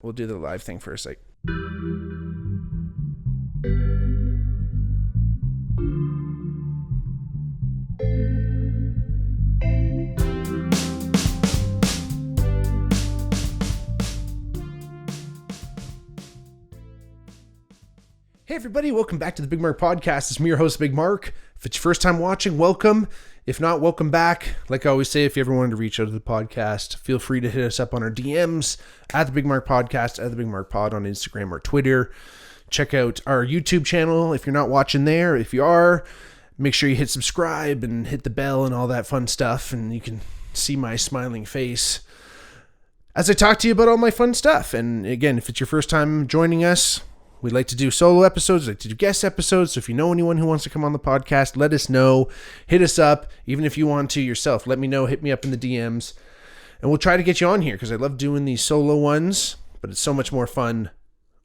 we'll do the live thing first. Like, hey everybody, welcome back to the Bigmark podcast. It's me, your host, Bigmark. If it's your first time watching, welcome. If not, welcome back. Like I always say, if you ever wanted to reach out to the podcast, feel free to hit us up on our DMs at the Bigmark podcast, at the Bigmark pod on Instagram or Twitter. Check out our YouTube channel if you're not watching there. If you are, make sure you hit subscribe and hit the bell and all that fun stuff, and you can see my smiling face as I talk to you about all my fun stuff. And again, if it's your first time joining us, we'd like to do solo episodes, we'd like to do guest episodes. So if you know anyone who wants to come on the podcast, let us know. Hit us up. Even if you want to yourself, let me know. Hit me up in the DMs. And we'll try to get you on here because I love doing these solo ones. But it's so much more fun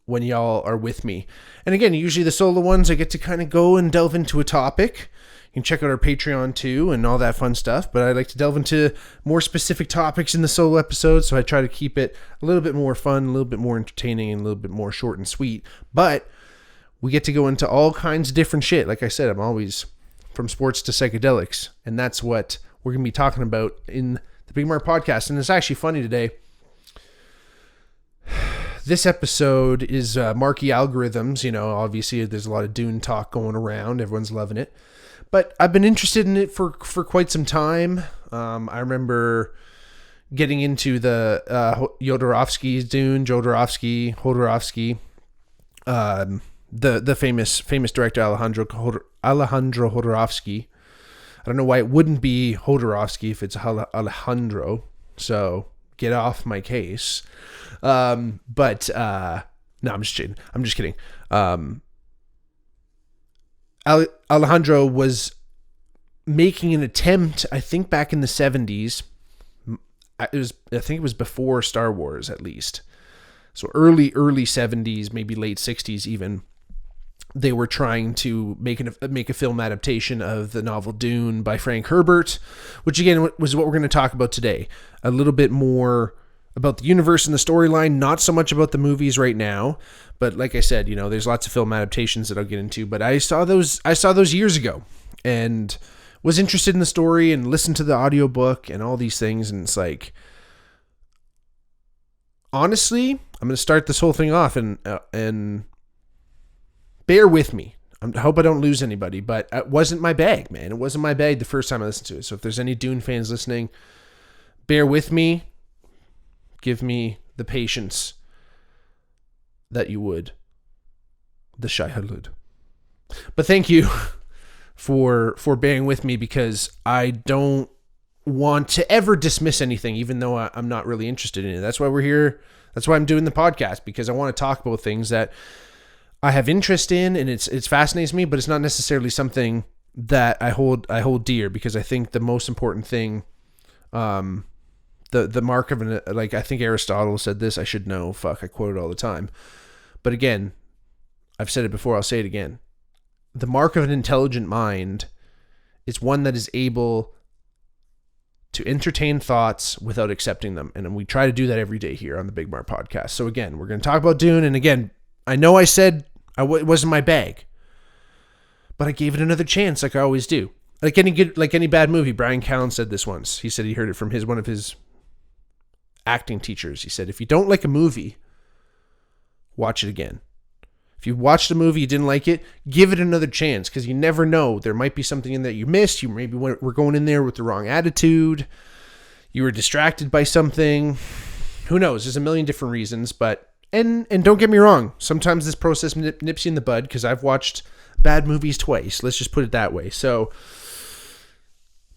when y'all are with me. And again, usually the solo ones, I get to kind of go and delve into a topic. You can check out our Patreon too and all that fun stuff. But I like to delve into more specific topics in the solo episodes. So I try to keep it a little bit more fun, a little bit more entertaining, and a little bit more short and sweet. But we get to go into all kinds of different shit. Like I said, I'm always from sports to psychedelics. And that's what we're going to be talking about in the Bigmark podcast. And it's actually funny today. This episode is Marky Algorithms. You know, obviously there's a lot of Dune talk going around. Everyone's loving it. But I've been interested in it for quite some time. I remember getting into the Jodorowsky's Dune, Jodorowsky, the famous director Alejandro Jodorowsky. I don't know why it wouldn't be Jodorowsky if it's Alejandro. So get off my case. No, I'm just kidding. Alejandro was making an attempt, I think back in the 70s. I think it was before Star Wars, at least. So early 70s, maybe late 60s even. They were trying to make a film adaptation of the novel Dune by Frank Herbert, which again was what we're going to talk about today. A little bit more about the universe and the storyline, not so much about the movies right now. But like I said, you know, there's lots of film adaptations that I'll get into. But I saw those years ago and was interested in the story and listened to the audiobook and all these things. And it's like, honestly, I'm going to start this whole thing off and bear with me. I hope I don't lose anybody, but it wasn't my bag, man. It wasn't my bag the first time I listened to it. So if there's any Dune fans listening, bear with me. Give me the patience that you would the Shai-Hulud. But thank you for bearing with me, because I don't want to ever dismiss anything, even though I'm not really interested in it. That's why we're here. That's why I'm doing the podcast, because I want to talk about things that I have interest in, and it fascinates me, but it's not necessarily something that I hold dear, because I think the most important thing, the mark of an, like, I think Aristotle said this, I should know, I quote it all the time. But again, I've said it before, I'll say it again. The mark of an intelligent mind is one that is able to entertain thoughts without accepting them. And we try to do that every day here on the Bigmark podcast. So again, we're going to talk about Dune. And again, I know I said it wasn't my bag, but I gave it another chance, like I always do. Like any bad movie. Brian Callen said this once. He said he heard it from one of his acting teachers. He said, if you don't like a movie, watch it again. If you watched a movie, you didn't like it, give it another chance, because you never know. There might be something in that you missed. You maybe were going in there with the wrong attitude. You were distracted by something. Who knows? There's a million different reasons. But and don't get me wrong. Sometimes this process nips you in the bud, because I've watched bad movies twice. Let's just put it that way.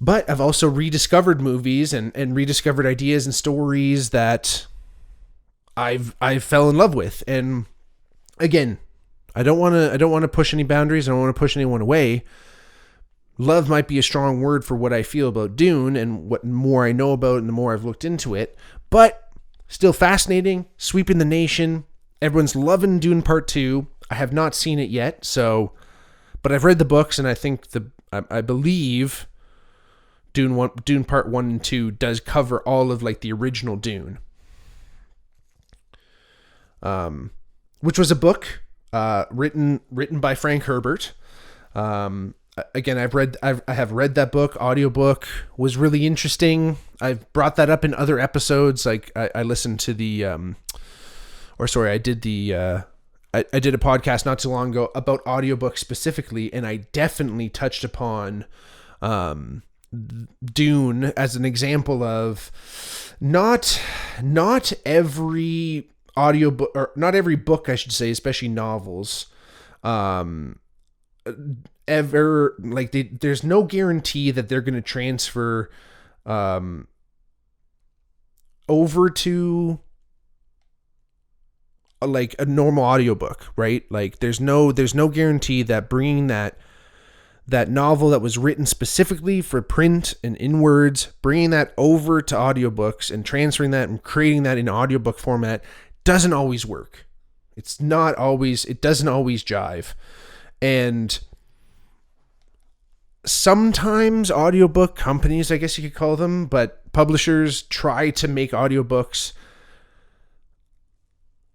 But I've also rediscovered movies and rediscovered ideas and stories that I fell in love with. And again, I don't want to push any boundaries. I don't want to push anyone away. Love might be a strong word for what I feel about Dune and what more I know about it and the more I've looked into it. But still fascinating, sweeping the nation. Everyone's loving Dune Part 2. I have not seen it yet, but I've read the books, and I think I believe Dune Part 1 and 2 does cover all of like the original Dune. which was a book written by Frank Herbert. Again, I have read that book. Audiobook was really interesting. I've brought that up in other episodes. Like I listened to I did I did a podcast not too long ago about audiobooks specifically, and I definitely touched upon Dune as an example of not every audiobook, or not every book, I should say, especially novels, ever, like, there's no guarantee that they're going to transfer over to like a normal audiobook, right? Like there's no guarantee that bringing that novel that was written specifically for print and in words, bringing that over to audiobooks and transferring that and creating that in audiobook format doesn't always work. It doesn't always jive. And sometimes audiobook companies, I guess you could call them, but publishers try to make audiobooks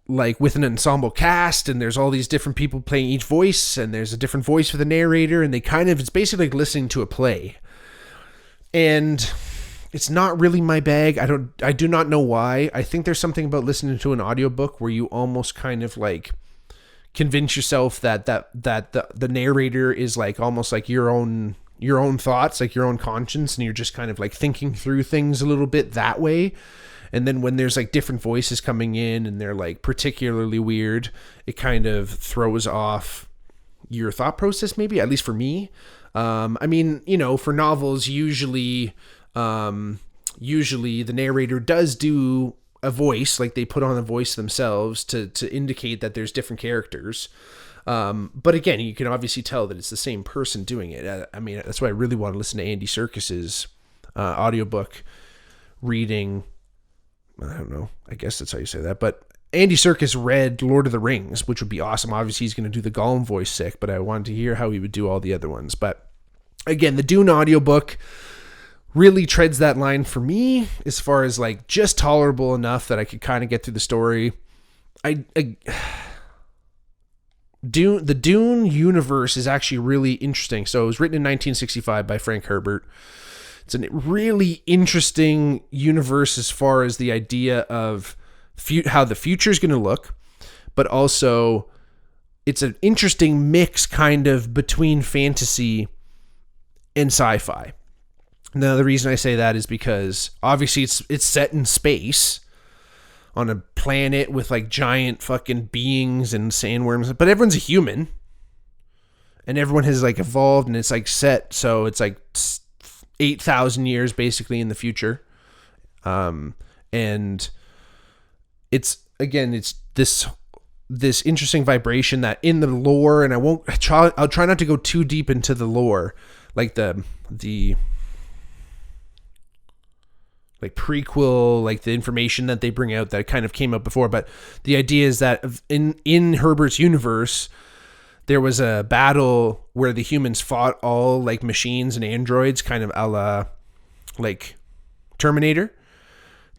like with an ensemble cast, and there's all these different people playing each voice, and there's a different voice for the narrator, and it's basically like listening to a play. And it's not really my bag. I do not know why. I think there's something about listening to an audiobook where you almost kind of like convince yourself that the narrator is like almost like your own thoughts, like your own conscience, and you're just kind of like thinking through things a little bit that way. And then when there's like different voices coming in and they're like particularly weird, it kind of throws off your thought process, maybe, at least for me. I mean, for novels, usually the narrator does do a voice, like they put on a voice themselves to indicate that there's different characters. But again, you can obviously tell that it's the same person doing it. I mean, that's why I really want to listen to Andy Serkis's audiobook reading. I don't know. I guess that's how you say that. But Andy Serkis read Lord of the Rings, which would be awesome. Obviously, he's going to do the Gollum voice sick, but I wanted to hear how he would do all the other ones. But again, the Dune audiobook really treads that line for me as far as like just tolerable enough that I could kind of get through the story. The Dune universe is actually really interesting. So it was written in 1965 by Frank Herbert. It's a really interesting universe as far as the idea of how the future is going to look, but also it's an interesting mix kind of between fantasy and sci-fi. Now, the reason I say that is because obviously it's set in space on a planet with like giant fucking beings and sandworms, but everyone's a human and everyone has like evolved, and it's like set. So it's like 8,000 years basically in the future. And it's this interesting vibration that in the lore, and I'll try not to go too deep into the lore, like the like prequel, like the information that they bring out that kind of came up before. But the idea is that in Herbert's universe, there was a battle where the humans fought all like machines and androids, kind of a la like Terminator.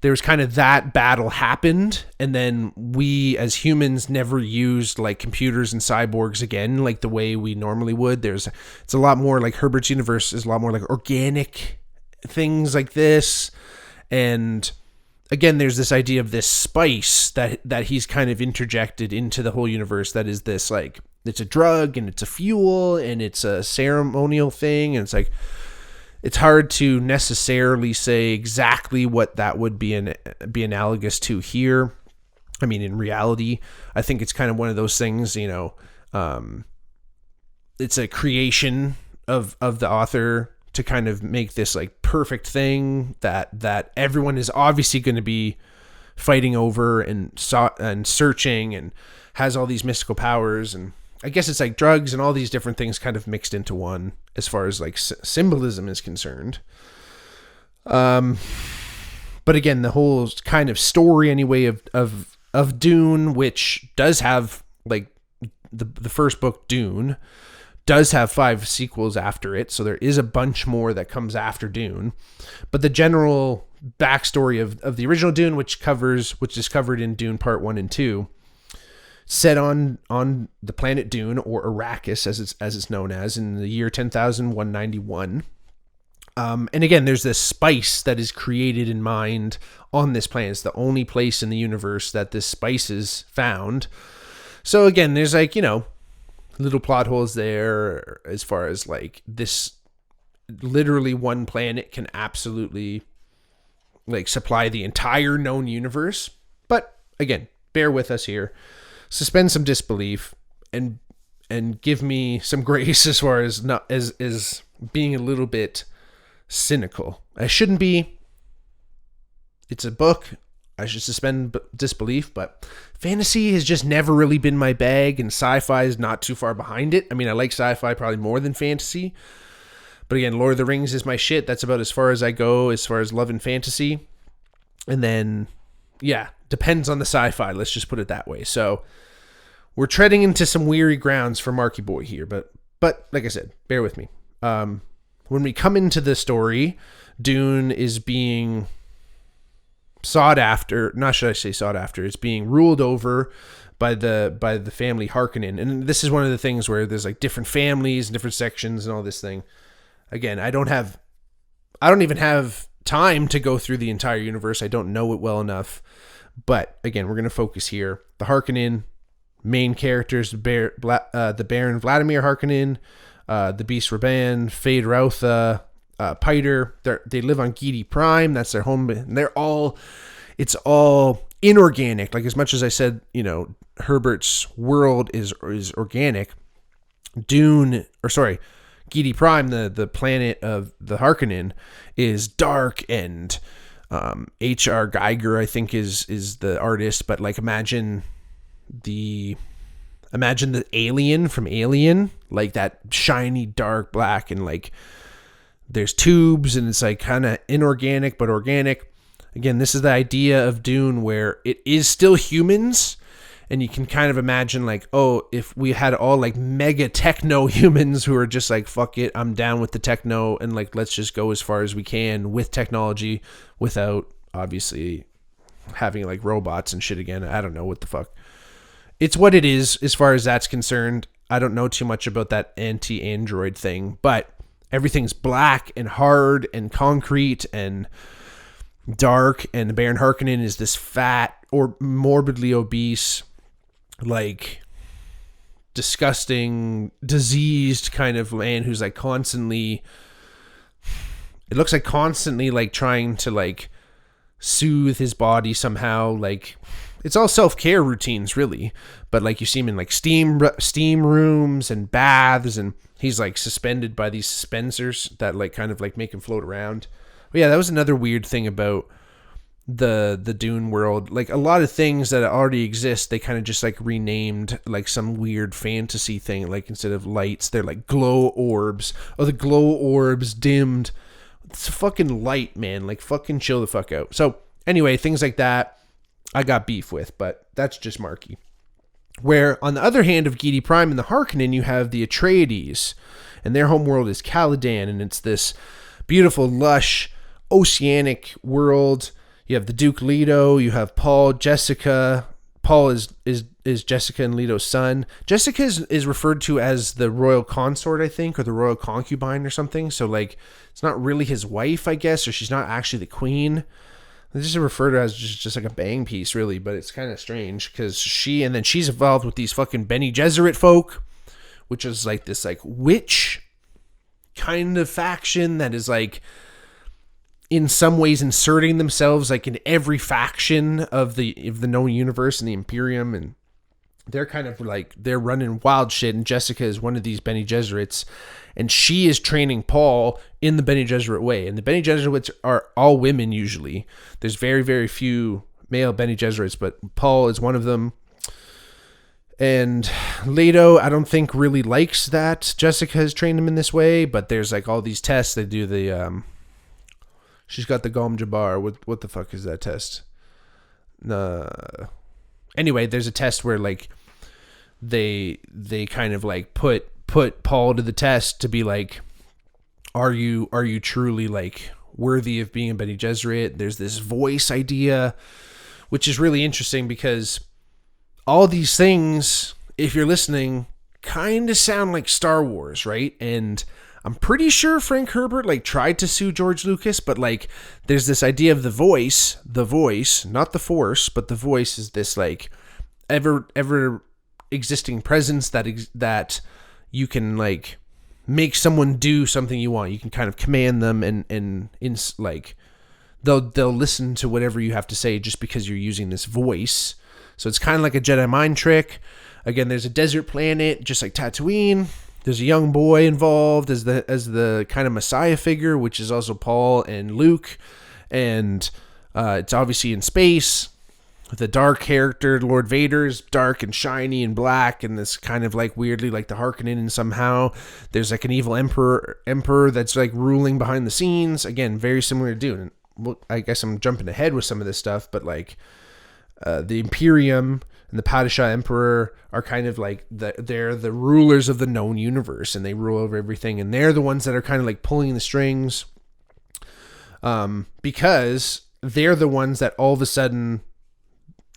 There was kind of that battle happened, and then we as humans never used like computers and cyborgs again, like the way we normally would. It's a lot more like Herbert's universe is a lot more like organic things like this. And again, there's this idea of this spice that he's kind of interjected into the whole universe. That is this like, it's a drug and it's a fuel and it's a ceremonial thing. And it's like, it's hard to necessarily say exactly what that would be analogous to here. I mean, in reality, I think it's kind of one of those things, it's a creation of the author to kind of make this like perfect thing that everyone is obviously going to be fighting over and searching, and has all these mystical powers. And I guess it's like drugs and all these different things kind of mixed into one as far as like symbolism is concerned. But again, the whole kind of story anyway of Dune, which does have like the first book, Dune, does have 5 sequels after it. So there is a bunch more that comes after Dune, but the general backstory of the original Dune, which is covered in Dune Part 1 and 2, set on the planet Dune, or Arrakis as it's known as, in the year 10,191. And again, there's this spice that is created in mind on this planet. It's the only place in the universe that this spice is found. So again, there's like, little plot holes there as far as like this, literally one planet can absolutely like supply the entire known universe. But again, bear with us here. Suspend some disbelief and give me some grace as far as not as being a little bit cynical. I shouldn't be. It's a book. I should suspend disbelief, but fantasy has just never really been my bag, and sci-fi is not too far behind it. I mean, I like sci-fi probably more than fantasy. But again, Lord of the Rings is my shit. That's about as far as I go as far as love and fantasy. And then, yeah, depends on the sci-fi. Let's just put it that way. So we're treading into some weary grounds for Marky Boy here. But like I said, bear with me. When we come into the story, Dune is being sought after. Not should I say sought after. It's being ruled over by the family Harkonnen. And this is one of the things where there's like different families and different sections and all this thing. Again, I don't even have time to go through the entire universe. I don't know it well enough. But again, we're going to focus here. The Harkonnen, main characters, the Baron Vladimir Harkonnen, the Beast Raban, Fade Rautha, Piter. They live on Gidi Prime. That's their home. And it's all inorganic. Like, as much as I said, Herbert's world is organic. Gidi Prime, the planet of the Harkonnen, is dark, and H.R. Geiger, I think, is the artist. But like, imagine the alien from Alien, like that shiny dark black, and like there's tubes, and it's like kind of inorganic but organic. Again, this is the idea of Dune, where it is still humans. And you can kind of imagine like, oh, if we had all like mega techno humans who are just like, fuck it, I'm down with the techno, and like, let's just go as far as we can with technology without obviously having like robots and shit again. I don't know what the fuck. It's what it is as far as that's concerned. I don't know too much about that anti-android thing, but everything's black and hard and concrete and dark, and the Baron Harkonnen is this fat or morbidly obese, like disgusting, diseased kind of man who's like constantly, it looks like constantly like trying to like soothe his body somehow. Like, it's all self-care routines really, but like you see him in like steam rooms and baths, and he's like suspended by these suspensors that like kind of like make him float around. But yeah, that was another weird thing about the Dune world. Like, a lot of things that already exist, they kind of just like renamed like some weird fantasy thing. Like, instead of lights, they're like glow orbs. Oh, the glow orbs dimmed. It's fucking light, man. Like, fucking chill the fuck out. So anyway, things like that I got beef with, but that's just Marky. Where on the other hand of Gidi Prime and the Harkonnen, you have the Atreides, and their homeworld is Caladan, and it's this beautiful, lush, oceanic world. You have the Duke Leto, you have Paul, Jessica. Paul is Jessica and Leto's son. Jessica is referred to as the royal consort, I think, or the royal concubine or something. So like, it's not really his wife, I guess, or she's not actually the queen. They just refer to her as just like a bang piece, really. But it's kind of strange because she's involved with these fucking Bene Gesserit folk, which is like this like witch kind of faction that is like in some ways inserting themselves like in every faction of the known universe and the Imperium, and they're kind of like, they're running wild shit. And Jessica is one of these Bene Gesserits, and she is training Paul in the Bene Gesserit way. And the Bene Gesserits are all women usually. There's very, very few male Bene Gesserits, but Paul is one of them. And Leto, I don't think really likes that Jessica has trained him in this way, but there's like all these tests. They do the she's got the Gom Jabbar. What the fuck is that test? Anyway, there's a test where like they kind of like put Paul to the test to be like, are you truly like worthy of being a Bene Gesserit? There's this voice idea, which is really interesting because all these things, if you're listening, kind of sound like Star Wars, right? And I'm pretty sure Frank Herbert like tried to sue George Lucas, but like there's this idea of the voice, not the force, but the voice is this like ever existing presence that you can like make someone do something you want. You can kind of command them and in like they'll listen to whatever you have to say just because you're using this voice. So it's kind of like a Jedi mind trick. Again, there's a desert planet just like Tatooine. There's a young boy involved as the kind of Messiah figure, which is also Paul and Luke. And it's obviously in space. The dark character, Lord Vader, is dark and shiny and black, and this kind of like weirdly like the Harkonnen, and somehow there's like an evil emperor that's like ruling behind the scenes. Again, very similar to Dune. Well, I guess I'm jumping ahead with some of this stuff, but like the Imperium and the Padishah Emperor are kind of like they're the rulers of the known universe, and they rule over everything, and they're the ones that are kind of like pulling the strings, because they're the ones that all of a sudden,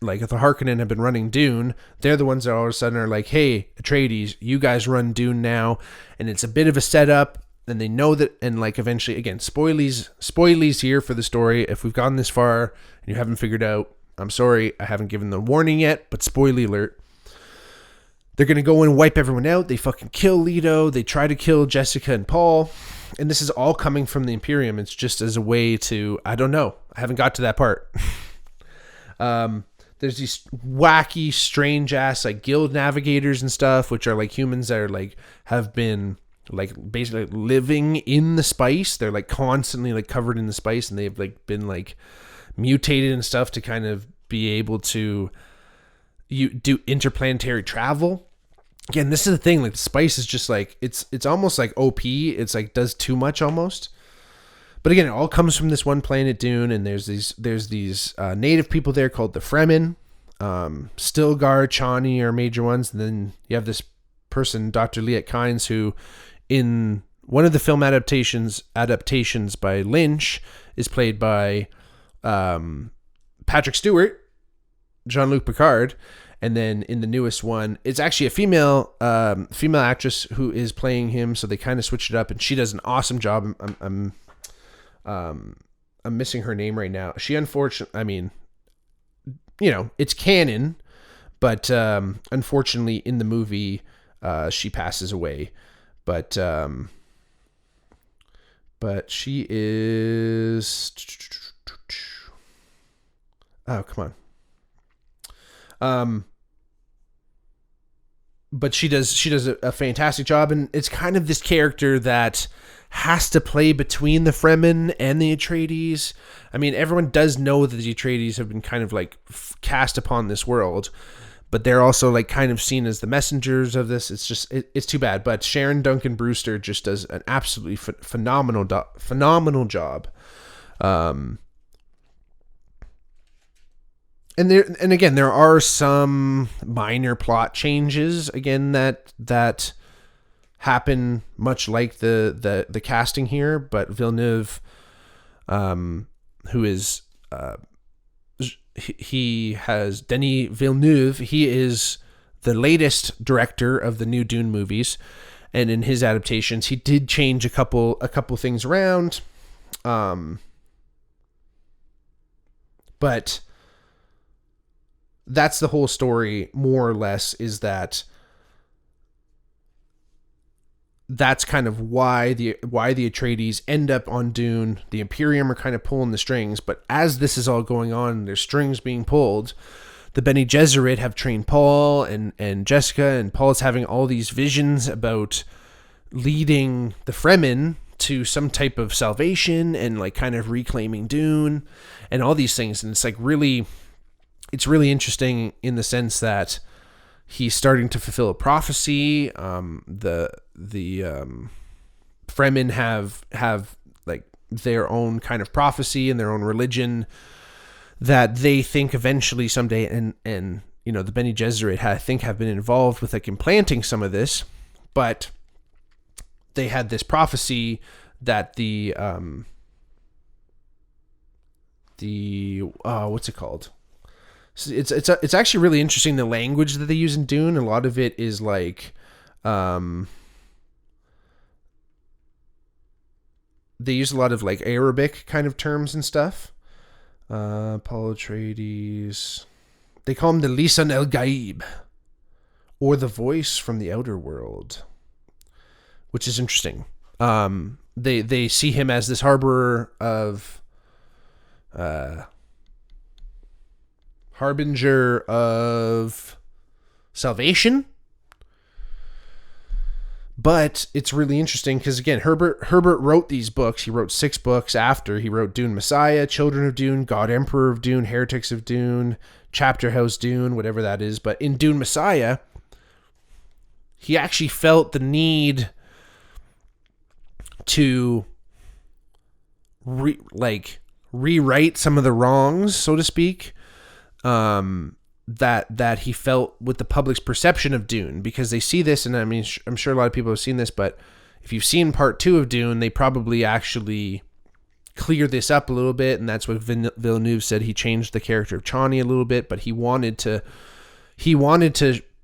like if the Harkonnen have been running Dune, they're the ones that all of a sudden are like, hey, Atreides, you guys run Dune now, and it's a bit of a setup, and they know that, and like eventually, again, spoilies here for the story. If we've gone this far and you haven't figured out, I'm sorry, I haven't given the warning yet, but spoiler alert. They're going to go in and wipe everyone out. They fucking kill Leto. They try to kill Jessica and Paul. And this is all coming from the Imperium. It's just as a way to, I don't know. I haven't got to that part. There's these wacky, strange ass like guild navigators and stuff, which are like humans that are like, have been like basically living in the spice. They're like constantly like covered in the spice, and they've like been like mutated and stuff to kind of be able to do interplanetary travel. Again, this is the thing, like the spice is just like it's almost like OP. It's like does too much almost. But again, it all comes from this one planet, Dune, and there's these native people there called the Fremen. Stilgar, Chani are major ones, and then you have this person, Dr. Liet Kynes, who in one of the film adaptations by Lynch is played by Patrick Stewart, Jean-Luc Picard, and then in the newest one, it's actually a female actress who is playing him. So they kind of switched it up, and she does an awesome job. I'm missing her name right now. She unfortunately, I mean, you know, it's canon, but unfortunately in the movie, she passes away. But she is. Oh, come on. But she does a fantastic job, and it's kind of this character that has to play between the Fremen and the Atreides. I mean, everyone does know that the Atreides have been kind of like cast upon this world, but they're also like kind of seen as the messengers of this. It's just, it's too bad. But Sharon Duncan Brewster just does an absolutely phenomenal job. And again, there are some minor plot changes again that happen much like the casting here, but Villeneuve, who is he has Denis Villeneuve. He is the latest director of the new Dune movies, and in his adaptations, he did change a couple things around, but that's the whole story, more or less, is that's kind of why the Atreides end up on Dune. The Imperium are kind of pulling the strings, but as this is all going on, there's strings being pulled. The Bene Gesserit have trained Paul and Jessica, and Paul's having all these visions about leading the Fremen to some type of salvation and like kind of reclaiming Dune and all these things. And it's like really interesting in the sense that he's starting to fulfill a prophecy. The Fremen have like their own kind of prophecy and their own religion that they think eventually someday, and you know, the Bene Gesserit have been involved with like implanting some of this, but they had this prophecy that the what's it called? It's actually really interesting, the language that they use in Dune. A lot of it is like, they use a lot of like Arabic kind of terms and stuff. Paul Atreides, they call him the Lisan El Gaib, or the voice from the outer world, which is interesting. They see him as this harbinger of salvation. But it's really interesting because, again, Herbert wrote these books. He wrote 6 books after. He wrote Dune Messiah, Children of Dune, God Emperor of Dune, Heretics of Dune, Chapter House Dune, whatever that is. But in Dune Messiah, he actually felt the need to rewrite some of the wrongs, so to speak, that he felt with the public's perception of Dune, because they see this, and I mean, I'm sure a lot of people have seen this, but if you've seen part 2 of Dune, they probably actually clear this up a little bit, and that's what Villeneuve said. He changed the character of Chani a little bit, but he wanted to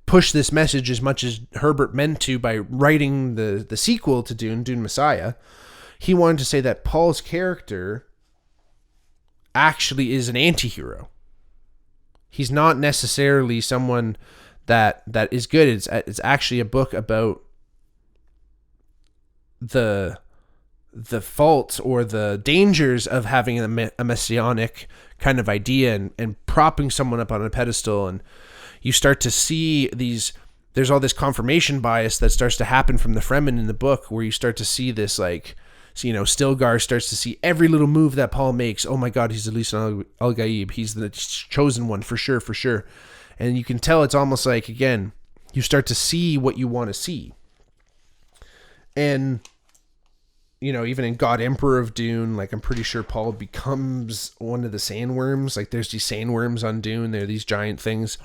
push this message as much as Herbert meant to by writing the sequel to Dune Messiah. He wanted to say that Paul's character actually is an anti-hero. He's not necessarily someone that is good. It's actually a book about the faults or the dangers of having a messianic kind of idea and propping someone up on a pedestal. And you start to see there's all this confirmation bias that starts to happen from the Fremen in the book, where you start to see this, like, so, Stilgar starts to see every little move that Paul makes. Oh my God, he's the Lisan Al Gaib. He's the chosen one for sure. And you can tell it's almost like, again, you start to see what you want to see. And, even in God Emperor of Dune, like, I'm pretty sure Paul becomes one of the sandworms. Like, there's these sandworms on Dune. They're these giant things.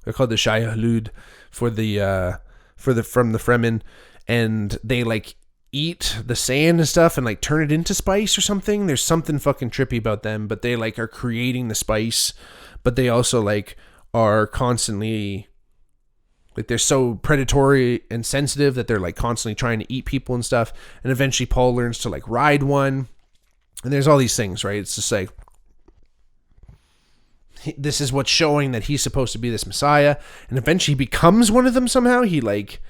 They're called the Shai Hulud from the Fremen. And they, like, eat the sand and stuff and like turn it into spice or something. There's something fucking trippy about them, but they like are creating the spice, but they also like are constantly like, they're so predatory and sensitive that they're like constantly trying to eat people and stuff. And eventually Paul learns to like ride one, and there's all these things, right? It's just like, this is what's showing that he's supposed to be this Messiah, and eventually he becomes one of them somehow. He like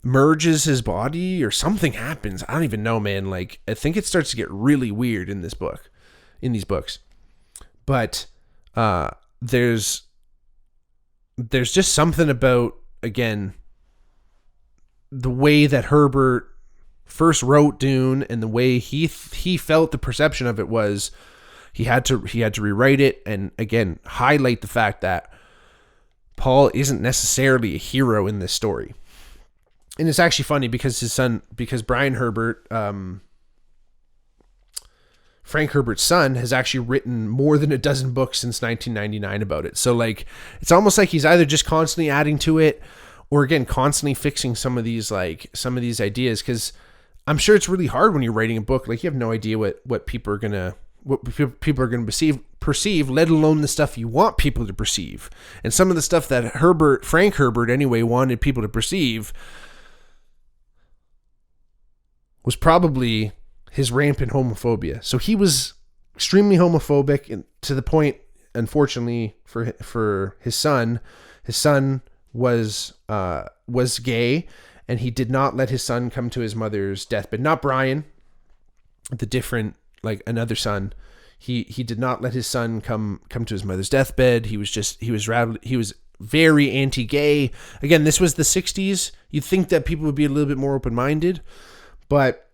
merges his body or something happens. I don't even know, man. Like, I think it starts to get really weird in these books. But there's just something about, again, the way that Herbert first wrote Dune and the way he felt the perception of it was he had to rewrite it, and again highlight the fact that Paul isn't necessarily a hero in this story. And it's actually funny because Brian Herbert, Frank Herbert's son, has actually written more than a dozen books since 1999 about it. So like, it's almost like he's either just constantly adding to it, or again, constantly fixing some of these ideas. Cause I'm sure it's really hard when you're writing a book. Like, you have no idea what people are going to perceive, let alone the stuff you want people to perceive. And some of the stuff that Frank Herbert anyway, wanted people to perceive was probably his rampant homophobia. So he was extremely homophobic, and to the point, unfortunately for his son was gay, and he did not let his son come to his mother's deathbed. Not Brian, the different, like, another son. He did not let his son come to his mother's deathbed. He was very anti-gay. Again, this was the 60s. You'd think that people would be a little bit more open-minded, but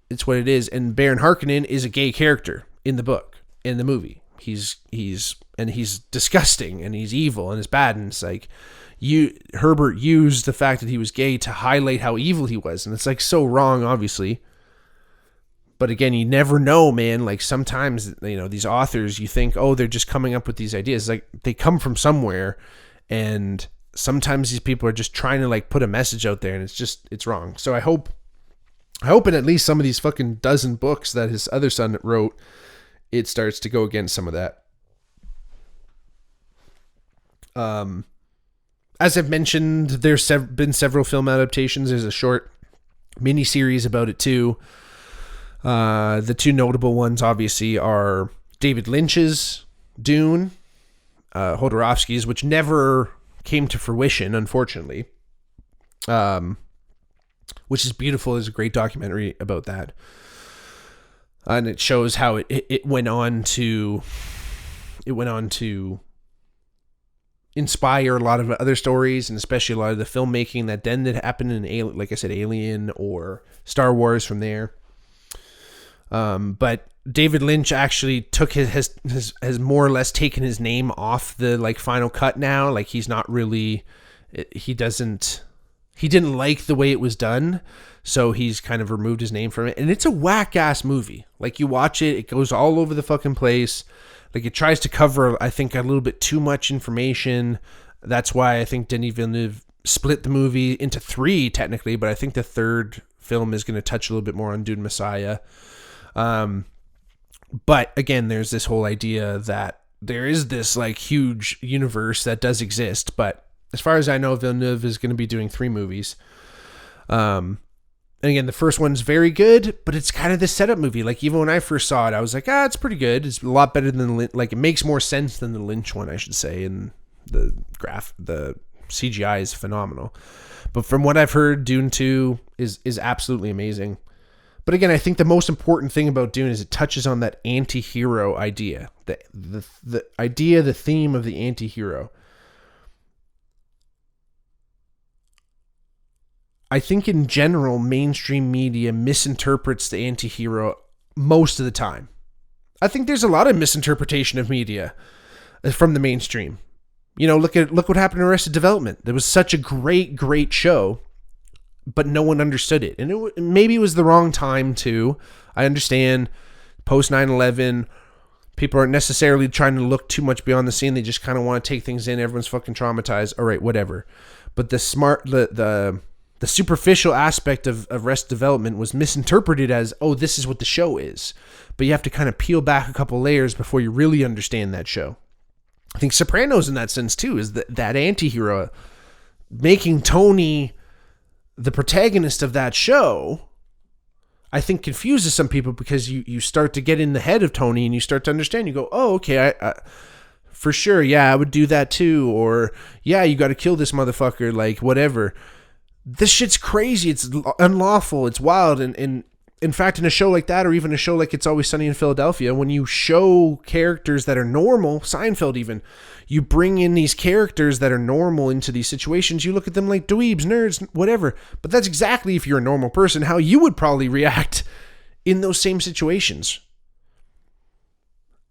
it's what it is. And Baron Harkonnen is a gay character in the book, in the movie. He's disgusting, and he's evil, and it's bad. And it's like, Herbert used the fact that he was gay to highlight how evil he was. And it's like so wrong, obviously. But again, you never know, man. Like, sometimes, these authors, you think, oh, they're just coming up with these ideas. Like, they come from somewhere, and sometimes these people are just trying to like put a message out there, and it's wrong. So I hope in at least some of these fucking dozen books that his other son wrote, it starts to go against some of that. As I've mentioned, there's been several film adaptations. There's a short mini series about it too. The two notable ones, obviously, are David Lynch's Dune, Jodorowsky's, which never came to fruition, unfortunately. Which is beautiful. There's a great documentary about that. And it shows how it went on to inspire a lot of other stories, and especially a lot of the filmmaking that then did happen in, like I said, Alien or Star Wars from there. But David Lynch actually took has more or less taken his name off the like final cut now. Like he's not really, he didn't like the way it was done, so he's kind of removed his name from it. And it's a whack ass movie. Like you watch it, it goes all over the fucking place. Like it tries to cover, I think, a little bit too much information. That's why I think Denis Villeneuve split the movie into 3 technically, but I think the third film is going to touch a little bit more on Dune Messiah. But again, there's this whole idea that there is this like huge universe that does exist, but as far as I know, Villeneuve is going to be doing 3 movies. And again, the first one's very good, but it's kind of the setup movie. Like even when I first saw it, I was like, it's pretty good. It's a lot better than like it makes more sense than the Lynch one, I should say. And the CGI is phenomenal. But from what I've heard, Dune 2 is absolutely amazing. But again, I think the most important thing about Dune is it touches on that anti-hero idea. The idea, the theme of the anti-hero. I think in general, mainstream media misinterprets the anti-hero most of the time. I think there's a lot of misinterpretation of media from the mainstream. You know, look what happened in Arrested Development. There was such a great show, but no one understood it. And maybe it was the wrong time too. I understand post 9/11, people aren't necessarily trying to look too much beyond the scene. They just kind of want to take things in. Everyone's fucking traumatized. All right, whatever. But the superficial aspect of Arrested Development was misinterpreted as, this is what the show is. But you have to kind of peel back a couple layers before you really understand that show. I think Sopranos in that sense too is that anti-hero making Tony the protagonist of that show, I think confuses some people because you start to get in the head of Tony and you start to understand. You go, okay, I for sure, yeah, I would do that too. Or, yeah, you got to kill this motherfucker, like whatever. This shit's crazy. It's unlawful. It's wild. And in fact, in a show like that, or even a show like It's Always Sunny in Philadelphia, when you show characters that are normal, Seinfeld even, you bring in these characters that are normal into these situations, you look at them like dweebs, nerds, whatever. But that's exactly, if you're a normal person, how you would probably react in those same situations.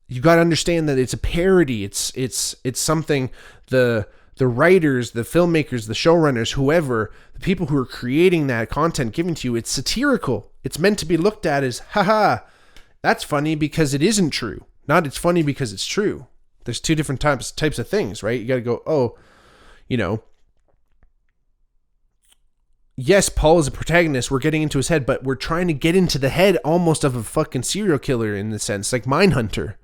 You got to understand that it's a parody. It's something the writers, the filmmakers, the showrunners, whoever, the people who are creating that content given to you, it's satirical. It's meant to be looked at as, haha, that's funny because it isn't true. Not it's funny because it's true. There's 2 different types of things, right? You got to go, yes, Paul is a protagonist. We're getting into his head, but we're trying to get into the head almost of a fucking serial killer in the sense, like Mindhunter.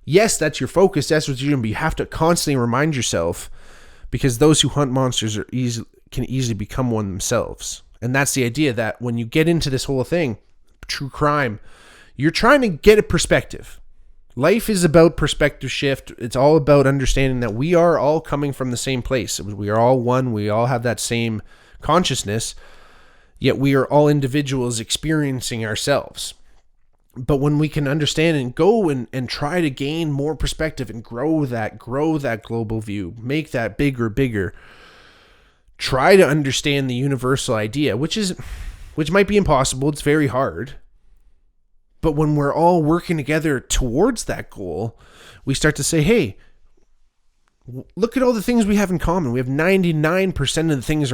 Yes, that's your focus. That's what you're doing, but you have to constantly remind yourself, because those who hunt monsters can easily become one themselves. And that's the idea, that when you get into this whole thing, true crime, you're trying to get a perspective. Life is about perspective shift. It's all about understanding that we are all coming from the same place. We are all one. We all have that same consciousness, yet we are all individuals experiencing ourselves. But when we can understand and go and try to gain more perspective and grow that global view, make that bigger, try to understand the universal idea, which might be impossible. It's very hard. But when we're all working together towards that goal, we start to say, hey, look at all the things we have in common. We have 99% of the things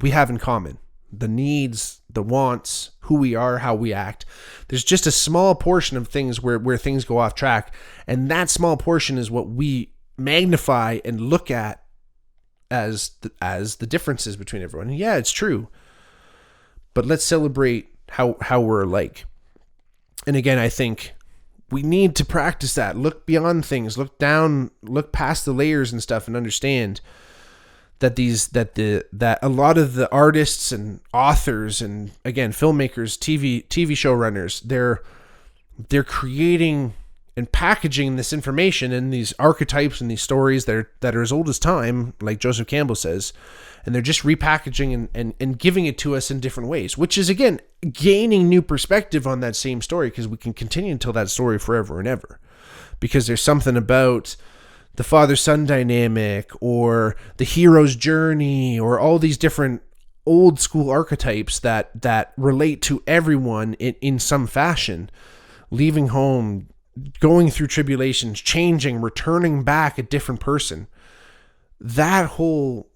we have in common. The needs, the wants, who we are, how we act. There's just a small portion of things where things go off track. And that small portion is what we magnify and look at as the differences between everyone. And yeah, it's true. But let's celebrate how we're alike. And again, I think We need to practice that. Look beyond things, look down, look past the layers and stuff, and understand that that a lot of the artists and authors and, again, filmmakers, TV showrunners, they're creating and packaging this information in these archetypes and these stories that are as old as time, like Joseph Campbell says, and they're just repackaging and giving it to us in different ways, which is, again, gaining new perspective on that same story, because we can continue to tell that story forever and ever, because there's something about the father-son dynamic or the hero's journey or all these different old school archetypes that relate to everyone in some fashion. Leaving home, going through tribulations, changing, returning back a different person. That whole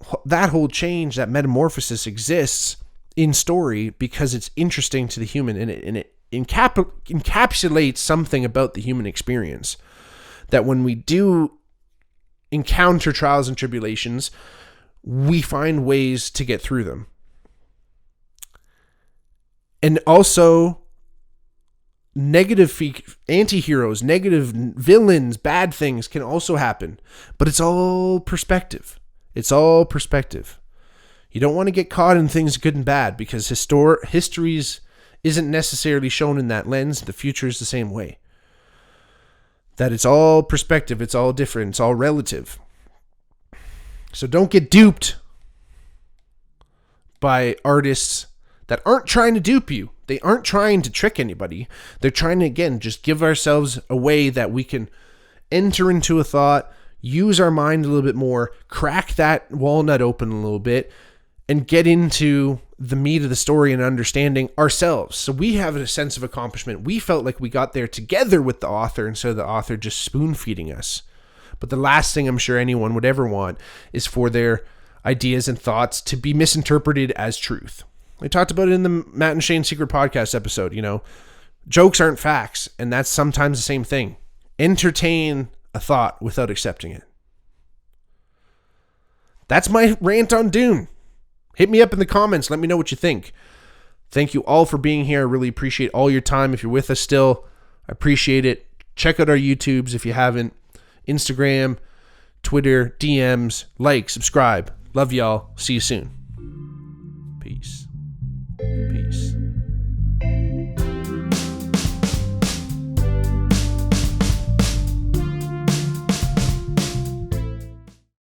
change, that metamorphosis exists in story because it's interesting to the human, and it encapsulates something about the human experience, that when we do encounter trials and tribulations, we find ways to get through them. And also, negative anti-heroes, negative villains, bad things can also happen, but it's all perspective. It's all perspective. You don't want to get caught in things good and bad, because histories isn't necessarily shown in that lens. The future is the same way. That it's all perspective, it's all different, it's all relative. So don't get duped by artists that aren't trying to dupe you. They aren't trying to trick anybody. They're trying to, again, just give ourselves a way that we can enter into a thought, use our mind a little bit more, crack that walnut open a little bit, and get into the meat of the story and understanding ourselves. So we have a sense of accomplishment. We felt like we got there together with the author instead of the author just spoon feeding us. But the last thing I'm sure anyone would ever want is for their ideas and thoughts to be misinterpreted as truth. We talked about it in the Matt and Shane Secret Podcast episode. Jokes aren't facts, and that's sometimes the same thing. Entertain a thought without accepting it. That's my rant on Dune. Hit me up in the comments. Let me know what you think. Thank you all for being here. I really appreciate all your time. If you're with us still, I appreciate it. Check out our YouTubes if you haven't. Instagram, Twitter, DMs, like, subscribe. Love y'all. See you soon. Peace.